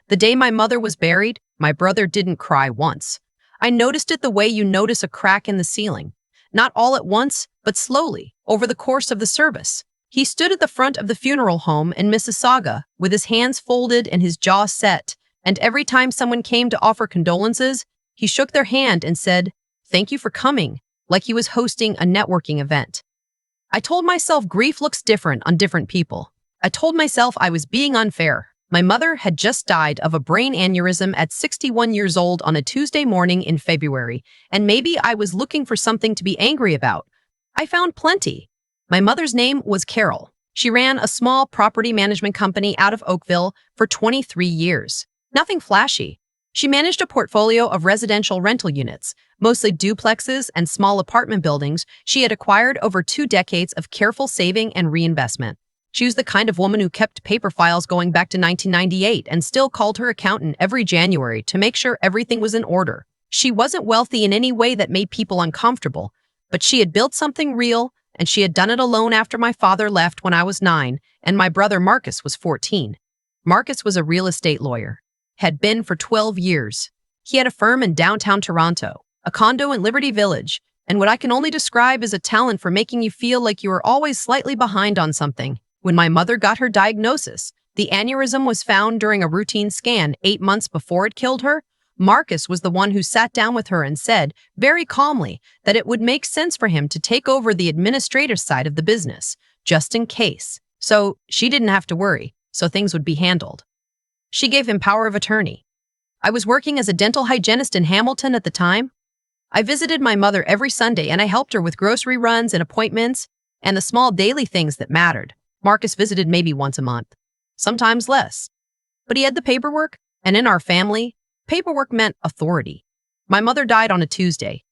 The day my mother was buried, my brother didn't cry once. I noticed it the way you notice a crack in the ceiling. Not all at once, but slowly, over the course of the service. He stood at the front of the funeral home in Mississauga, with his hands folded and his jaw set, and every time someone came to offer condolences, he shook their hand and said, "Thank you for coming," like he was hosting a networking event. I told myself grief looks different on different people. I told myself I was being unfair. My mother had just died of a brain aneurysm at 61 years old on a Tuesday morning in February, and maybe I was looking for something to be angry about. I found plenty. My mother's name was Carol. She ran a small property management company out of Oakville for 23 years. Nothing flashy. She managed a portfolio of residential rental units, mostly duplexes and small apartment buildings she had acquired over 2 decades of careful saving and reinvestment. She was the kind of woman who kept paper files going back to 1998 and still called her accountant every January to make sure everything was in order. She wasn't wealthy in any way that made people uncomfortable, but she had built something real, and she had done it alone after my father left when I was 9 and my brother Marcus was 14. Marcus was a real estate lawyer. Had been for 12 years. He had a firm in downtown Toronto, a condo in Liberty Village, and what I can only describe as a talent for making you feel like you were always slightly behind on something. When my mother got her diagnosis, the aneurysm was found during a routine scan 8 months before it killed her. Marcus was the one who sat down with her and said, very calmly, that it would make sense for him to take over the administrative side of the business, just in case. So she didn't have to worry, so things would be handled. She gave him power of attorney. I was working as a dental hygienist in Hamilton at the time. I visited my mother every Sunday and I helped her with grocery runs and appointments and the small daily things that mattered. Marcus visited maybe once a month, sometimes less. But he had the paperwork, and in our family, paperwork meant authority. My mother died on a Tuesday.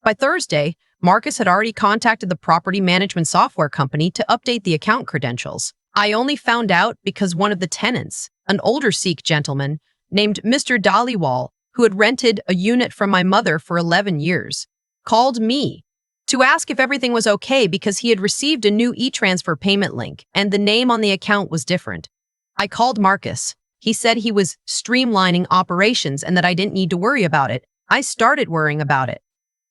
By Thursday, Marcus had already contacted the property management software company to update the account credentials. I only found out because one of the tenants, an older Sikh gentleman named Mr. Dhaliwal, who had rented a unit from my mother for 11 years, called me to ask if everything was okay because he had received a new e-transfer payment link and the name on the account was different. I called Marcus. He said he was streamlining operations and that I didn't need to worry about it. I started worrying about it.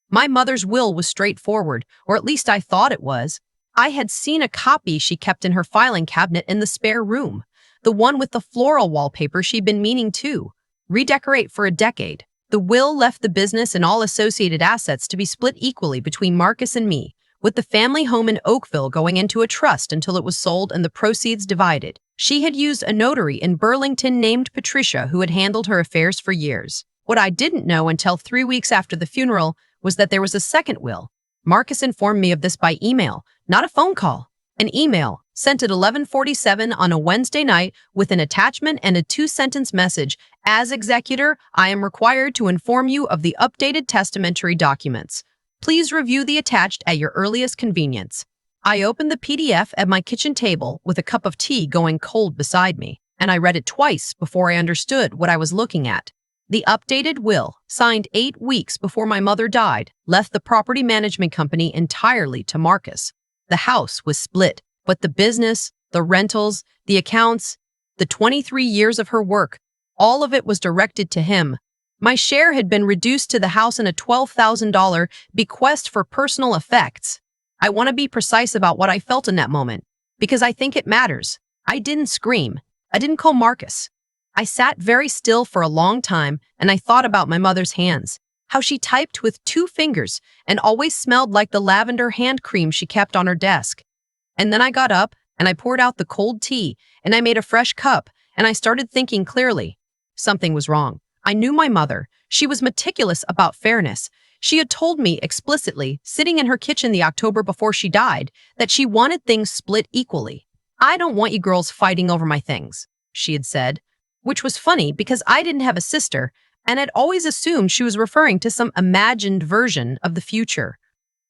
My mother's will was straightforward, or at least I thought it was. I had seen a copy she kept in her filing cabinet in the spare room, the one with the floral wallpaper she'd been meaning to redecorate for a decade. The will left the business and all associated assets to be split equally between Marcus and me, with the family home in Oakville going into a trust until it was sold and the proceeds divided. She had used a notary in Burlington named Patricia who had handled her affairs for years. What I didn't know until 3 weeks after the funeral was that there was a second will. Marcus informed me of this by email, not a phone call. An email, sent at 11:47 on a Wednesday night with an attachment and a 2-sentence message. As executor, I am required to inform you of the updated testamentary documents. Please review the attached at your earliest convenience. I opened the PDF at my kitchen table with a cup of tea going cold beside me, and I read it twice before I understood what I was looking at. The updated will, signed 8 weeks before my mother died, left the property management company entirely to Marcus. The house was split, but the business, the rentals, the accounts, the 23 years of her work, all of it was directed to him. My share had been reduced to the house in a $12,000 bequest for personal effects. I want to be precise about what I felt in that moment, because I think it matters. I didn't scream. I didn't call Marcus. I sat very still for a long time, and I thought about my mother's hands, how she typed with 2 fingers and always smelled like the lavender hand cream she kept on her desk. And then I got up, and I poured out the cold tea, and I made a fresh cup, and I started thinking clearly. Something was wrong. I knew my mother. She was meticulous about fairness. She had told me explicitly, sitting in her kitchen the October before she died, that she wanted things split equally. "I don't want you girls fighting over my things," she had said, which was funny because I didn't have a sister and had always assumed she was referring to some imagined version of the future.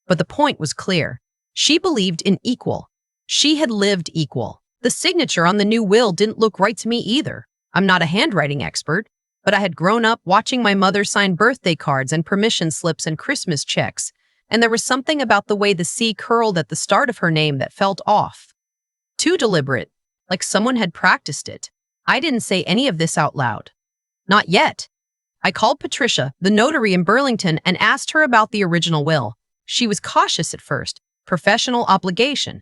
But the point was clear. She believed in equal. She had lived equal. The signature on the new will didn't look right to me either. I'm not a handwriting expert, but I had grown up watching my mother sign birthday cards and permission slips and Christmas checks, and there was something about the way the C curled at the start of her name that felt off. Too deliberate, like someone had practiced it. I didn't say any of this out loud. Not yet. I called Patricia, the notary in Burlington, and asked her about the original will. She was cautious at first, professional obligation.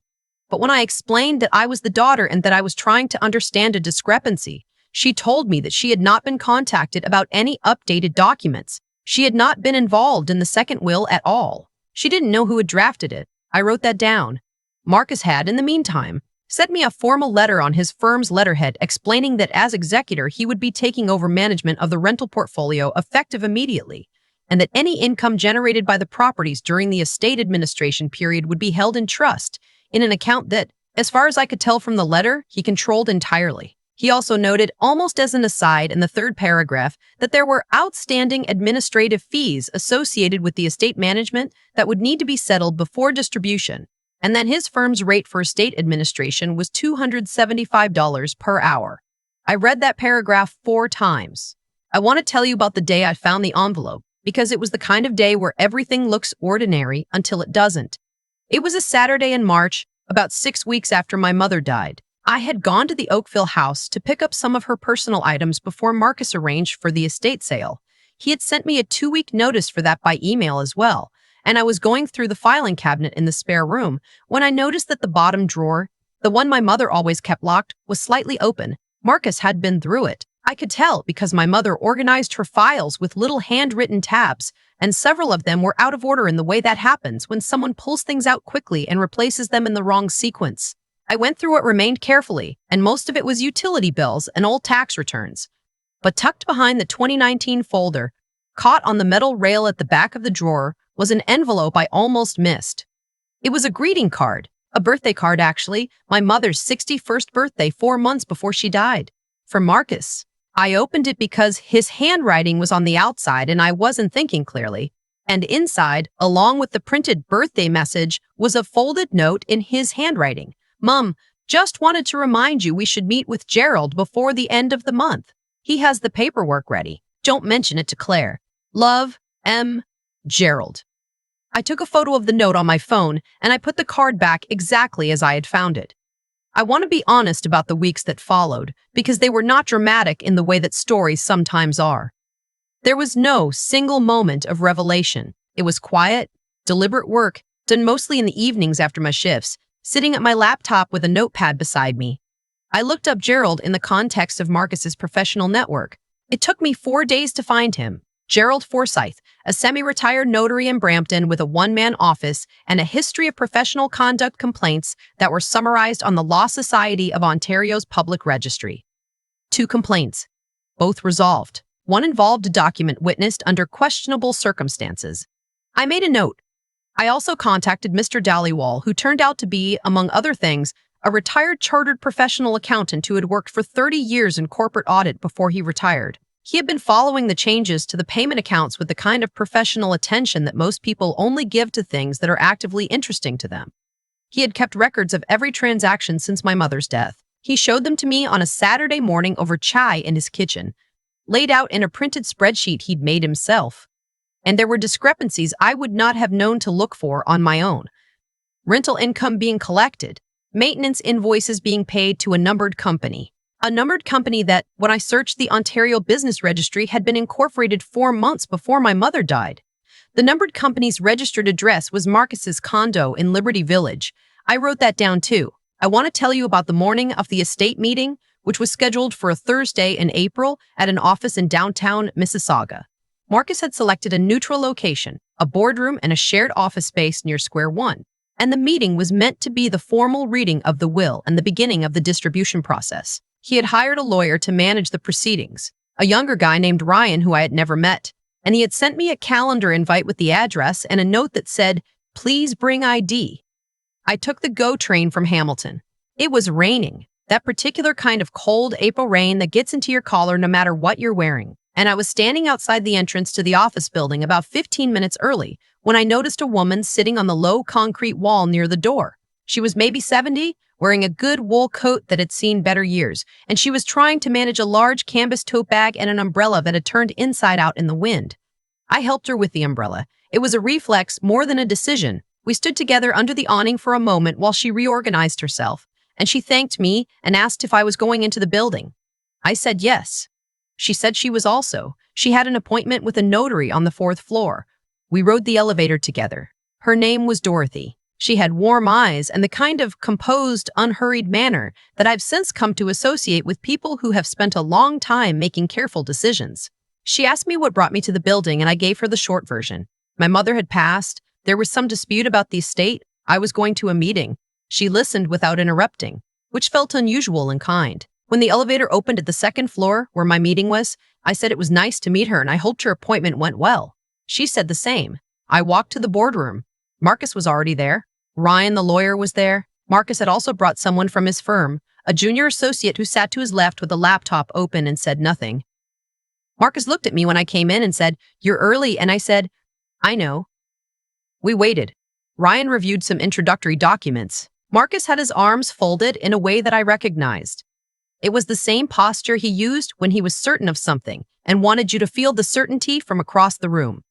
But when I explained that I was the daughter and that I was trying to understand a discrepancy, she told me that she had not been contacted about any updated documents. She had not been involved in the second will at all. She didn't know who had drafted it. I wrote that down. Marcus had, in the meantime, sent me a formal letter on his firm's letterhead explaining that as executor he would be taking over management of the rental portfolio effective immediately, and that any income generated by the properties during the estate administration period would be held in trust in an account that, as far as I could tell from the letter, he controlled entirely. He also noted, almost as an aside in the third paragraph, that there were outstanding administrative fees associated with the estate management that would need to be settled before distribution, and that his firm's rate for estate administration was $275 per hour. I read that paragraph 4 times. I want to tell you about the day I found the envelope, because it was the kind of day where everything looks ordinary until it doesn't. It was a Saturday in March, about 6 weeks after my mother died. I had gone to the Oakville house to pick up some of her personal items before Marcus arranged for the estate sale. He had sent me a 2-week notice for that by email as well, and I was going through the filing cabinet in the spare room when I noticed that the bottom drawer, the one my mother always kept locked, was slightly open. Marcus had been through it. I could tell because my mother organized her files with little handwritten tabs, and several of them were out of order in the way that happens when someone pulls things out quickly and replaces them in the wrong sequence. I went through what remained carefully, and most of it was utility bills and old tax returns. But tucked behind the 2019 folder, caught on the metal rail at the back of the drawer, was an envelope I almost missed. It was a greeting card, a birthday card actually, my mother's 61st birthday 4 months before she died. For Marcus. I opened it because his handwriting was on the outside and I wasn't thinking clearly. And inside, along with the printed birthday message, was a folded note in his handwriting. Mom, just wanted to remind you we should meet with Gerald before the end of the month. He has the paperwork ready. Don't mention it to Claire. Love, M. Gerald. I took a photo of the note on my phone and I put the card back exactly as I had found it. I want to be honest about the weeks that followed because they were not dramatic in the way that stories sometimes are. There was no single moment of revelation. It was quiet, deliberate work, done mostly in the evenings after my shifts, sitting at my laptop with a notepad beside me. I looked up Gerald in the context of Marcus's professional network. It took me 4 days to find him. Gerald Forsyth, a semi-retired notary in Brampton with a one-man office and a history of professional conduct complaints that were summarized on the Law Society of Ontario's public registry. 2 complaints, both resolved. One involved a document witnessed under questionable circumstances. I made a note. I also contacted Mr. Dhaliwal, who turned out to be, among other things, a retired chartered professional accountant who had worked for 30 years in corporate audit before he retired. He had been following the changes to the payment accounts with the kind of professional attention that most people only give to things that are actively interesting to them. He had kept records of every transaction since my mother's death. He showed them to me on a Saturday morning over chai in his kitchen, laid out in a printed spreadsheet he'd made himself. And there were discrepancies I would not have known to look for on my own. Rental income being collected, maintenance invoices being paid to a numbered company. A numbered company that, when I searched the Ontario Business Registry, had been incorporated 4 months before my mother died. The numbered company's registered address was Marcus's condo in Liberty Village. I wrote that down too. I want to tell you about the morning of the estate meeting, which was scheduled for a Thursday in April at an office in downtown Mississauga. Marcus had selected a neutral location, a boardroom and a shared office space near Square One, and the meeting was meant to be the formal reading of the will and the beginning of the distribution process. He had hired a lawyer to manage the proceedings, a younger guy named Ryan who I had never met, and he had sent me a calendar invite with the address and a note that said, "Please bring ID." I took the GO train from Hamilton. It was raining, that particular kind of cold April rain that gets into your collar no matter what you're wearing. And I was standing outside the entrance to the office building about 15 minutes early when I noticed a woman sitting on the low concrete wall near the door. She was maybe 70, wearing a good wool coat that had seen better years, and she was trying to manage a large canvas tote bag and an umbrella that had turned inside out in the wind. I helped her with the umbrella. It was a reflex more than a decision. We stood together under the awning for a moment while she reorganized herself, and she thanked me and asked if I was going into the building. I said yes. She said she had an appointment with a notary on the fourth floor. We rode the elevator together. Her name was Dorothy. She had warm eyes and the kind of composed, unhurried manner that I've since come to associate with people who have spent a long time making careful decisions. She asked me what brought me to the building, and I gave her the short version. My mother had passed. There was some dispute about the estate. I was going to a meeting. She listened without interrupting, which felt unusual and kind. When the elevator opened at the second floor, where my meeting was, I said it was nice to meet her and I hoped her appointment went well. She said the same. I walked to the boardroom. Marcus was already there. Ryan, the lawyer, was there. Marcus had also brought someone from his firm, a junior associate who sat to his left with a laptop open and said nothing. Marcus looked at me when I came in and said, "You're early," and I said, "I know." We waited. Ryan reviewed some introductory documents. Marcus had his arms folded in a way that I recognized. It was the same posture he used when he was certain of something and wanted you to feel the certainty from across the room.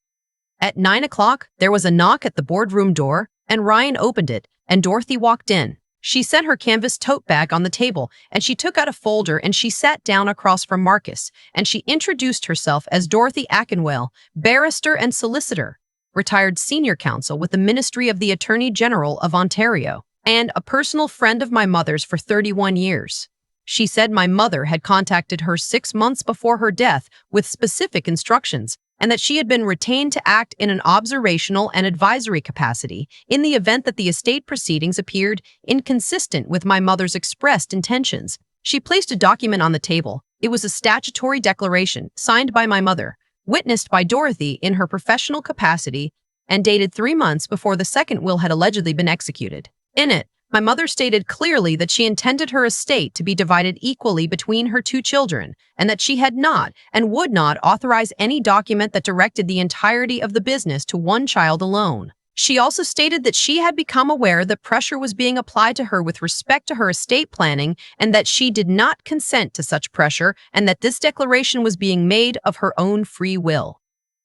At 9 o'clock, there was a knock at the boardroom door, and Ryan opened it, and Dorothy walked in. She set her canvas tote bag on the table, and she took out a folder, and she sat down across from Marcus, and she introduced herself as Dorothy Ackenwell, barrister and solicitor, retired senior counsel with the Ministry of the Attorney General of Ontario, and a personal friend of my mother's for 31 years. She said my mother had contacted her 6 months before her death with specific instructions, and that she had been retained to act in an observational and advisory capacity in the event that the estate proceedings appeared inconsistent with my mother's expressed intentions. She placed a document on the table. It was a statutory declaration signed by my mother, witnessed by Dorothy in her professional capacity, and dated 3 months before the second will had allegedly been executed. In it, my mother stated clearly that she intended her estate to be divided equally between her 2 children, and that she had not and would not authorize any document that directed the entirety of the business to one child alone. She also stated that she had become aware that pressure was being applied to her with respect to her estate planning, and that she did not consent to such pressure, and that this declaration was being made of her own free will.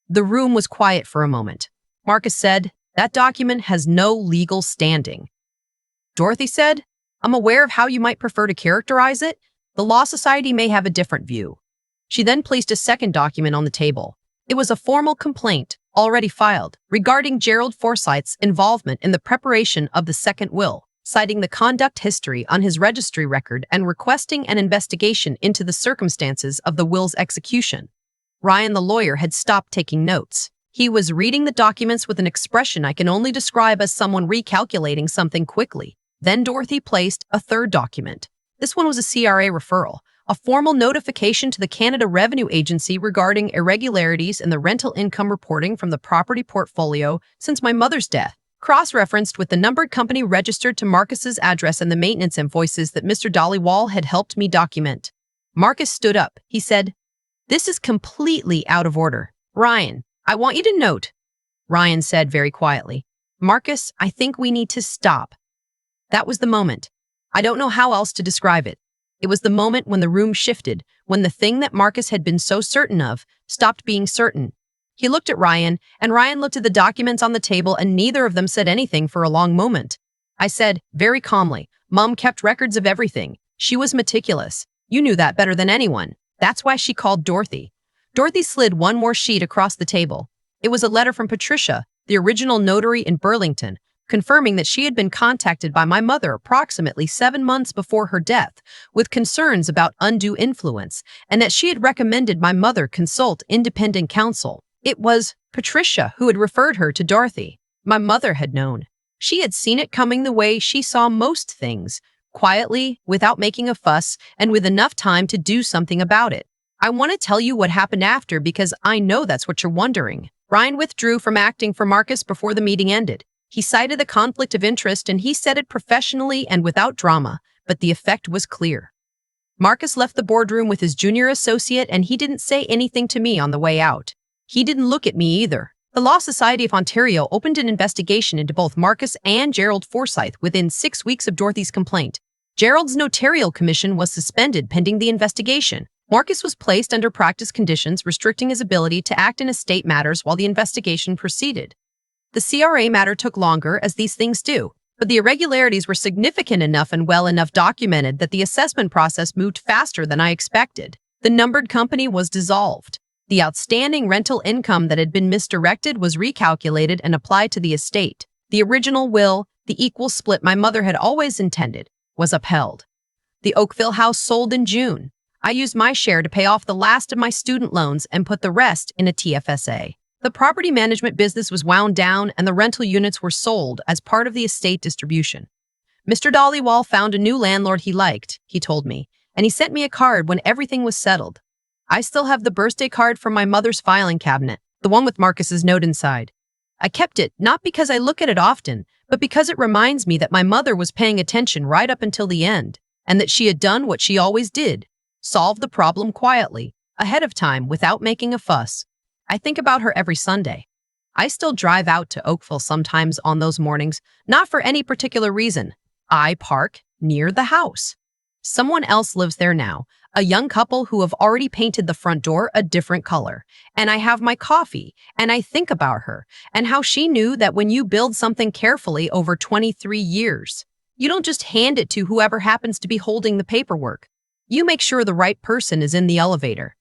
The room was quiet for a moment. Marcus said, "That document has no legal standing." Dorothy said, "I'm aware of how you might prefer to characterize it. The Law Society may have a different view." She then placed a second document on the table. It was a formal complaint, already filed, regarding Gerald Forsyth's involvement in the preparation of the second will, citing the conduct history on his registry record and requesting an investigation into the circumstances of the will's execution. Ryan, the lawyer, had stopped taking notes. He was reading the documents with an expression I can only describe as someone recalculating something quickly. Then Dorothy placed a third document. This one was a CRA referral, a formal notification to the Canada Revenue Agency regarding irregularities in the rental income reporting from the property portfolio since my mother's death, cross-referenced with the numbered company registered to Marcus's address and the maintenance invoices that Mr. Dollywall had helped me document. Marcus stood up. He said, "This is completely out of order. Ryan, I want you to note," Ryan said very quietly, "Marcus, I think we need to stop." That was the moment. I don't know how else to describe it. It was the moment when the room shifted, when the thing that Marcus had been so certain of stopped being certain. He looked at Ryan, and Ryan looked at the documents on the table, and neither of them said anything for a long moment. I said, very calmly, "Mom kept records of everything. She was meticulous. You knew that better than anyone. That's why she called Dorothy." Dorothy slid one more sheet across the table. It was a letter from Patricia, the original notary in Burlington, confirming that she had been contacted by my mother approximately 7 months before her death with concerns about undue influence, and that she had recommended my mother consult independent counsel. It was Patricia who had referred her to Dorothy. My mother had known. She had seen it coming the way she saw most things, quietly, without making a fuss, and with enough time to do something about it. I want to tell you what happened after because I know that's what you're wondering. Ryan withdrew from acting for Marcus before the meeting ended. He cited a conflict of interest, and he said it professionally and without drama, but the effect was clear. Marcus left the boardroom with his junior associate, and he didn't say anything to me on the way out. He didn't look at me either. The Law Society of Ontario opened an investigation into both Marcus and Gerald Forsyth within 6 weeks of Dorothy's complaint. Gerald's notarial commission was suspended pending the investigation. Marcus was placed under practice conditions restricting his ability to act in estate matters while the investigation proceeded. The CRA matter took longer, as these things do, but the irregularities were significant enough and well enough documented that the assessment process moved faster than I expected. The numbered company was dissolved. The outstanding rental income that had been misdirected was recalculated and applied to the estate. The original will, the equal split my mother had always intended, was upheld. The Oakville house sold in June. I used my share to pay off the last of my student loans and put the rest in a TFSA. The property management business was wound down and the rental units were sold as part of the estate distribution. Mr. Dollywall found a new landlord he liked, he told me, and he sent me a card when everything was settled. I still have the birthday card from my mother's filing cabinet, the one with Marcus's note inside. I kept it not because I look at it often, but because it reminds me that my mother was paying attention right up until the end, and that she had done what she always did, solve the problem quietly, ahead of time, without making a fuss. I think about her every Sunday. I still drive out to Oakville sometimes on those mornings, not for any particular reason. I park near the house. Someone else lives there now, a young couple who have already painted the front door a different color. And I have my coffee, and I think about her, and how she knew that when you build something carefully over 23 years, you don't just hand it to whoever happens to be holding the paperwork. You make sure the right person is in the elevator.